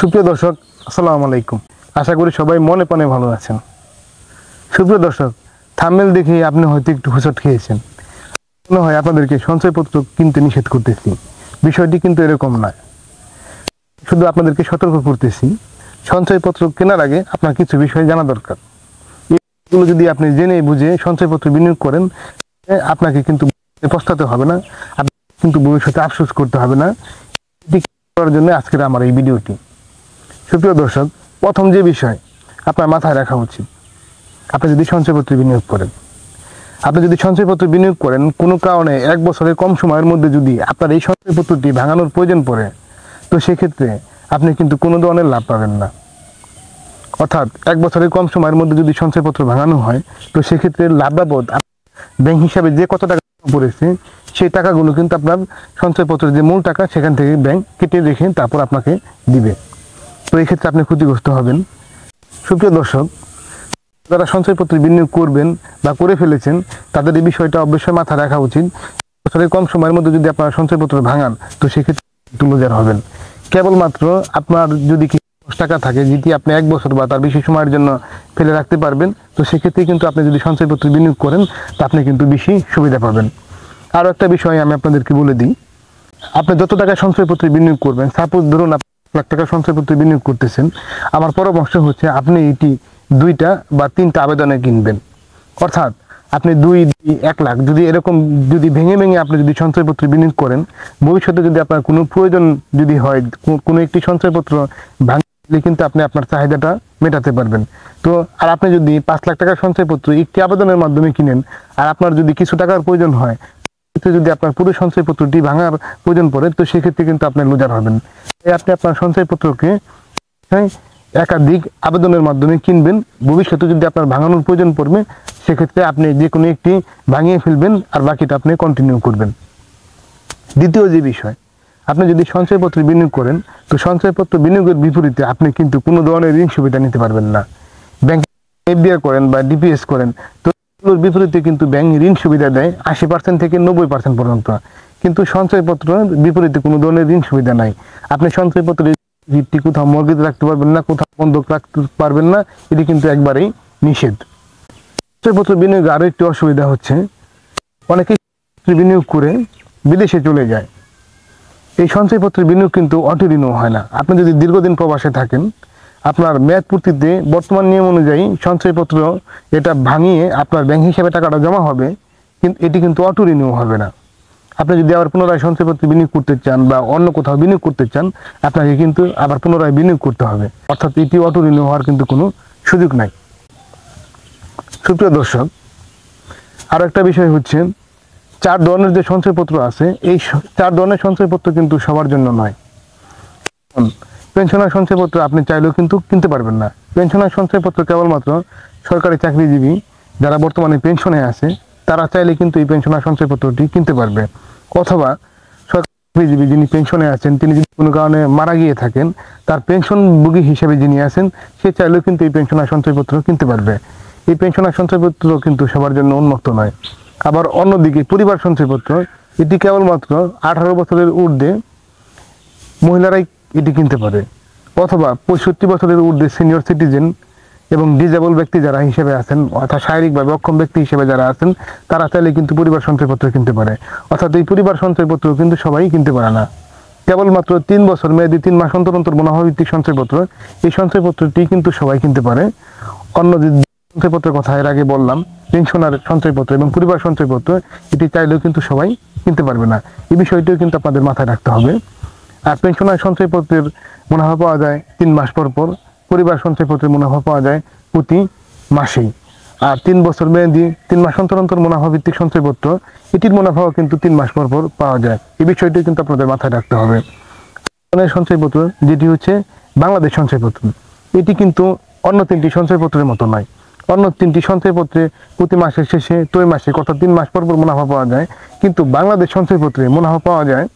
সুপ্রিয় দর্শক, আসসালামু আলাইকুম। আশা করি সবাই মনে প্রাণে ভালো আছেন। সুপ্রিয় দর্শক, থাম্বনেল দেখে আপনি হয়তো একটু হোঁচট খেয়েছেন। মনে হয় আপনাদেরকে সঞ্চয়পত্র কিনতে নিষেধ করতেছি। বিষয়টি কিন্তু এরকম নয়। শুধু আপনাদেরকে সতর্ক করতেছি, সঞ্চয়পত্র কেনার আগে আপনার কিছু বিষয় জানা দরকার। এগুলো যদি আপনি জেনে বুঝে সঞ্চয়পত্র বিনিয়োগ করেন, আপনাকে কিন্তু পস্তাতে হবে না, আপনি কিন্তু ভবিষ্যতে আফসোস করতে হবে না। এটি করার জন্য আজকের আমার এই ভিডিওটি। সুপ্রিয় দর্শক, প্রথম যে বিষয় আপনার মাথায় রাখা উচিত, আপনি যদি সঞ্চয়পত্রে বিনিয়োগ করেন, কোনো কারণে 1 বছরের কম সময়ের মধ্যে যদি আপনার এই সঞ্চয়পত্রটি ভাঙানোর প্রয়োজন পড়ে, তো সেক্ষেত্রে আপনি কিন্তু কোনো ধরনের লাভ পাবেন না। অর্থাৎ 1 বছরের কম সময়ের মধ্যে যদি সঞ্চয়পত্র ভাঙানো হয়, তো সেক্ষেত্রে লাভ বাবদ ব্যাংক হিসাবে যে কত টাকা পড়েছে, সেই টাকাগুলো কিন্তু আপনার সঞ্চয়পত্রের যে মূল টাকা, সেখান থেকে ব্যাংক কেটে রেখে তারপর আপনাকে দিবে। তো এই ক্ষেত্রে আপনি ক্ষতিগ্রস্ত হবেন। সুপ্রিয় দর্শক, যারা সঞ্চয়পত্রে বিনিয়োগ করবেন বা করে ফেলেছেন, তাদের এই বিষয়টা অবশ্যই মাথায় রাখা উচিত। বছরের কম সময়ের মধ্যে যদি আপনার সঞ্চয়পত্র ভাঙান, তো সেক্ষেত্রে লুজার হবেন। কেবলমাত্র আপনার যদি কিছু টাকা থাকে, যেটি আপনি 1 বছর বা তার বেশি সময়ের জন্য ফেলে রাখতে পারবেন, তো সেক্ষেত্রে কিন্তু আপনি যদি সঞ্চয়পত্রে বিনিয়োগ করেন, তা আপনি কিন্তু বেশি সুবিধা পাবেন। আরও একটা বিষয় আমি আপনাদেরকে বলে দিই, আপনি যত টাকা সঞ্চয়পত্রে বিনিয়োগ করবেন, সাপোজ ধরুন আপনি 1 লাখ টাকা সঞ্চয়পত্রে বিনিয়োগ করতেছেন, আমার পরামর্শ হচ্ছে আপনি এটি 2টা বা 3টা আবেদনে কিনবেন। অর্থাৎ আপনি 1 লাখ যদি এরকম যদি ভেঙে আপনি যদি সঞ্চয়পত্রে বিনিয়োগ করেন, ভবিষ্যতে যদি আপনার কোনো প্রয়োজন যদি হয়, কোনো একটি সঞ্চয়পত্র ভাঙলে কিন্তু আপনি আপনার চাহিদাটা মেটাতে পারবেন। তো আর আপনি যদি 5 লাখ টাকার সঞ্চয়পত্র একটি আবেদনের মাধ্যমে কিনেন, আর আপনার যদি কিছু টাকার প্রয়োজন হয়, যদি আপনার পুরো সঞ্চয়পত্রটি ভাঙার প্রয়োজন পড়ে, তো সেক্ষেত্রে কিন্তু আপনি লুজার হবেন। তাই আপনি আপনার সঞ্চয়পত্রকে একাধিক আবেদনের মাধ্যমে কিনবেন। ভবিষ্যতে যদি আপনার ভাঙানোর প্রয়োজন পড়বে, সেক্ষেত্রে আপনি যে কোনো একটি ভাঙিয়ে ফেলবেন, আর বাকিটা আপনি কন্টিনিউ করবেন। দ্বিতীয় যে বিষয়, আপনি যদি সঞ্চয়পত্রে বিনিয়োগ করেন, তো সঞ্চয়পত্র বিনিয়োগের বিপরীতে আপনি কিন্তু কোনো ধরনের ঋণ সুবিধা নিতে পারবেন না। ব্যাংক এফডিআর করেন বা ডিপিএস করেন, তো এগুলোর বিপরীতে কিন্তু ব্যাংক ঋণ সুবিধা দেয় 80% থেকে 90% পর্যন্ত। কিন্তু সঞ্চয়পত্র বিপরীতে কোনো ধরনের ঋণ সুবিধা নাই। আপনি সঞ্চয়পত্রে কোথাও মর্গেজ রাখতে পারবেন না, কোথাও বন্ধক রাখতে পারবেন না, এটি কিন্তু একবারেই নিষেধ। সঞ্চয়পত্র বিনিয়োগে আরও একটি অসুবিধা হচ্ছে, অনেকে বিনিয়োগ করে বিদেশে চলে যায়। এই সঞ্চয়পত্রের বিনিয়োগ কিন্তু অটো রিনিউ হয় না। আপনি যদি দীর্ঘদিন প্রবাসে থাকেন, আপনার মেয়াদ পূর্তিতে বর্তমান নিয়ম অনুযায়ী সঞ্চয়পত্র এটা ভাঙিয়ে আপনার ব্যাংক হিসাবে টাকাটা জমা হবে, কিন্তু এটি কিন্তু অটো রিনিউ হবে না। আপনি যদি আবার পুনরায় সঞ্চয়পত্রে বিনিয়োগ করতে চান বা অন্য কোথাও বিনিয়োগ করতে চান, আপনাকে কিন্তু আবার পুনরায় বিনিয়োগ করতে হবে। অর্থাৎ এটি অটো রিনিউ হওয়ার কিন্তু কোনো সুযোগ নাই। সুপ্রিয় দর্শক, আরও একটা বিষয় হচ্ছে, 4 ধরনের যে সঞ্চয়পত্র আছে, এই 4 ধরনের সঞ্চয়পত্র কিন্তু সবার জন্য নয়। পেনশনার সঞ্চয়পত্র আপনি চাইলেও কিন্তু কিনতে পারবেন না। পেনশনার সঞ্চয়পত্র কেবলমাত্র সরকারি চাকরিজীবী যারা বর্তমানে পেনশনে আছে, তারা চাইলে কিন্তু এই পেনশনার সঞ্চয়পত্রটি কিনতে পারবে। অথবা সরকারি চাকরিজীবী যিনি পেনশনে আছেন, তিনি যদি কোনো কারণে মারা গিয়ে থাকেন, তার পেনশনভোগী হিসেবে যিনি আছেন, সে চাইলেও কিন্তু এই পেনশনার সঞ্চয়পত্র কিনতে পারবে। এই পেনশনার সঞ্চয়পত্র কিন্তু সবার জন্য উন্মুক্ত নয়। আবার অন্যদিকে পরিবার সঞ্চয়পত্র, এটি কেবলমাত্র 18 বছরের ঊর্ধ্বে মহিলারাই এটি কিনতে পারে। অথবা 65 বছরের ঊর্ধ্বে সিনিয়র সিটিজেন এবং ডিজেবল ব্যক্তি যারা হিসেবে আছেন, অর্থাৎ শারীরিকভাবে অক্ষম ব্যক্তি হিসেবে যারা আছেন, তারা চাইলে কিন্তু পরিবার সঞ্চয়পত্র কিনতে পারে। অর্থাৎ এই পরিবার সঞ্চয়পত্র কিন্তু সবাই কিনতে পারে না। কেবলমাত্র 3 বছর মেয়াদি 3 মাস অন্তর অন্তর মুনাফাভিত্তিক সঞ্চয়পত্র, এই সঞ্চয়পত্রটি কিন্তু সবাই কিনতে পারে। অন্য যে সঞ্চয়পত্রের কথা এর আগে বললাম, পেনশনার সঞ্চয়পত্র এবং পরিবার সঞ্চয়পত্র, এটি চাইলেও কিন্তু সবাই কিনতে পারবে না। এই বিষয়টিও কিন্তু আপনাদের মাথায় রাখতে হবে। আর পেনশনার সঞ্চয়পত্রের মুনাফা পাওয়া যায় 3 মাস পর পর, পরিবার সঞ্চয়পত্রের মুনাফা পাওয়া যায় প্রতি মাসেই। আর 3 বছর মেয়াদি 3 মাস অন্তর অন্তর মুনাফা ভিত্তিক সঞ্চয়পত্র, এটির মুনাফাও কিন্তু 3 মাস পর পর পাওয়া যায়। এই বিষয়টি কিন্তু আপনাদের মাথায় রাখতে হবে। সঞ্চয়পত্র যেটি হচ্ছে বাংলাদেশ সঞ্চয়পত্র, এটি কিন্তু অন্য 3টি সঞ্চয়পত্রের মতো নয়। অন্য 3টি সঞ্চয়পত্রে প্রতি মাসের শেষে ত্রৈমাসিক অর্থাৎ 3 মাস পর পর মুনাফা পাওয়া যায়, কিন্তু বাংলাদেশ সঞ্চয়পত্রে মুনাফা পাওয়া যায়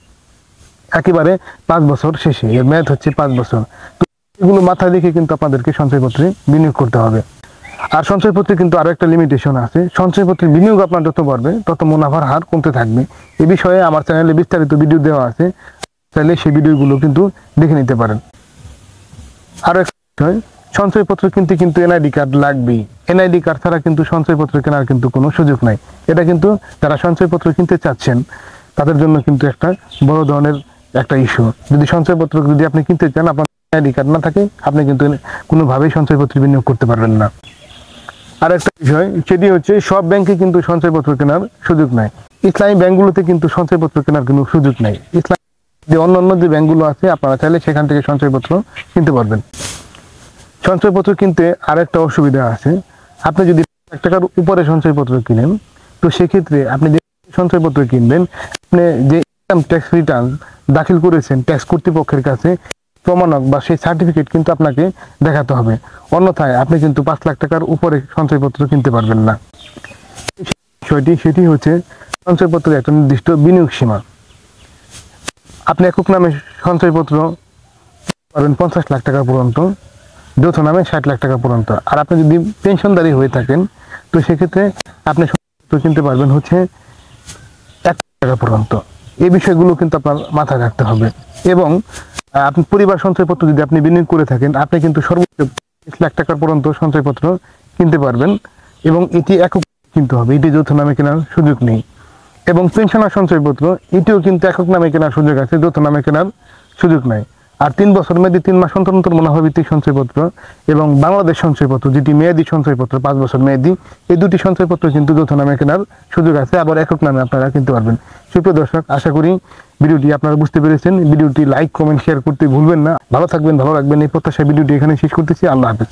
একেবারে 5 বছর শেষে। এর মেয়াদ হচ্ছে 5 বছর। তো এগুলো মাথায় রেখে কিন্তু আপনাদেরকে সঞ্চয়পত্রে বিনিয়োগ করতে হবে। আর সঞ্চয়পত্রে কিন্তু আরো একটা লিমিটেশন আছে, সঞ্চয়পত্রে বিনিয়োগ আপনার যত বাড়বে তত মুনাফার হার কমতে থাকবে। এই বিষয়ে আমার চ্যানেলে বিস্তারিত ভিডিও দেওয়া আছে, চাইলে সেই ভিডিওগুলো কিন্তু দেখে নিতে পারেন। আরো একটা বিষয়, সঞ্চয়পত্র কিনতে কিন্তু এনআইডি কার্ড লাগবেই। এনআইডি কার্ড ছাড়া কিন্তু সঞ্চয়পত্র কেনার কিন্তু কোনো সুযোগ নাই। এটা কিন্তু যারা সঞ্চয়পত্র কিনতে চাচ্ছেন তাদের জন্য কিন্তু একটা বড় ধরনের একটা ইস্যু। যদি সঞ্চয়পত্র যদি আপনি কিনতে চান, আপনার এনআইডি কার্ড না থাকে, আপনি কিন্তু কোনোভাবেই সঞ্চয়পত্রে বিনিয়োগ করতে পারবেন না। আর একটা বিষয়, সেটি হচ্ছে সব ব্যাংকে কিন্তু সঞ্চয়পত্র কেনার সুযোগ নাই। ইসলামী ব্যাংকগুলোতে কিন্তু সঞ্চয়পত্র কেনার কোনো সুযোগ নাই। ইসলাম যে অন্যান্য যে ব্যাংকগুলো আছে, আপনারা চাইলে সেখান থেকে সঞ্চয়পত্র কিনতে পারবেন। সঞ্চয়পত্র কিনতে আরেকটা অসুবিধা আছে, আপনি যদি 1 টাকার উপরে সঞ্চয়পত্র কিনেন, তো সেক্ষেত্রে আপনি যে সঞ্চয়পত্র কিনবেন, আপনি যে ইনকাম ট্যাক্স রিটার্ন দাখিল করেছেন ট্যাক্স কর্তৃপক্ষের কাছে, প্রমাণক বা সেই সার্টিফিকেট কিন্তু আপনাকে দেখাতে হবে। অন্যথায় আপনি কিন্তু 5 লাখ টাকার উপরে সঞ্চয়পত্র কিনতে পারবেন না। সেটি হচ্ছে সঞ্চয়পত্রের একটা নির্দিষ্ট বিনিয়োগ সীমা। আপনি একক নামে সঞ্চয়পত্র পাবেন 50 লাখ টাকা পর্যন্ত, যৌথ নামে 60 লাখ টাকা পর্যন্ত। আর আপনি যদি পেনশনধারী হয়ে থাকেন, তো সেক্ষেত্রে আপনি সঞ্চয়পত্র কিনতে পারবেন হচ্ছে 1 লাখ টাকা পর্যন্ত। এই বিষয়গুলো কিন্তু আপনার মাথায় রাখতে হবে। এবং আপনি পরিবার সঞ্চয়পত্র যদি আপনি বিনিয়োগ করে থাকেন, আপনি কিন্তু সর্বোচ্চ 30 লাখ টাকা পর্যন্ত সঞ্চয়পত্র কিনতে পারবেন। এবং এটি একক কিনতে হবে, এটি যৌথ নামে কেনার সুযোগ নেই। এবং পেনশনার সঞ্চয়পত্র, এটিও কিন্তু একক নামে কেনার সুযোগ আছে, যৌথ নামে কেনার সুযোগ নাই। আর 3 বছর মেয়াদি 3 মাস অন্তর অন্তর মুনাফা ভিত্তিক সঞ্চয়পত্র এবং বাংলাদেশ সঞ্চয়পত্র যেটি মেয়াদি সঞ্চয়পত্র 5 বছর মেয়াদি, এই দুটি সঞ্চয়পত্র কিন্তু যৌথ নামে কেনার সুযোগ আছে, আবার একক নামে আপনারা কিনতে পারবেন। সুপ্রিয় দর্শক, আশা করি ভিডিওটি আপনারা বুঝতে পেরেছেন। ভিডিওটি লাইক, কমেন্ট, শেয়ার করতে ভুলবেন না। ভালো থাকবেন, ভালো রাখবেন, এই প্রত্যাশায় ভিডিওটি এখানে শেষ করতেছি। আল্লাহ হাফেজ।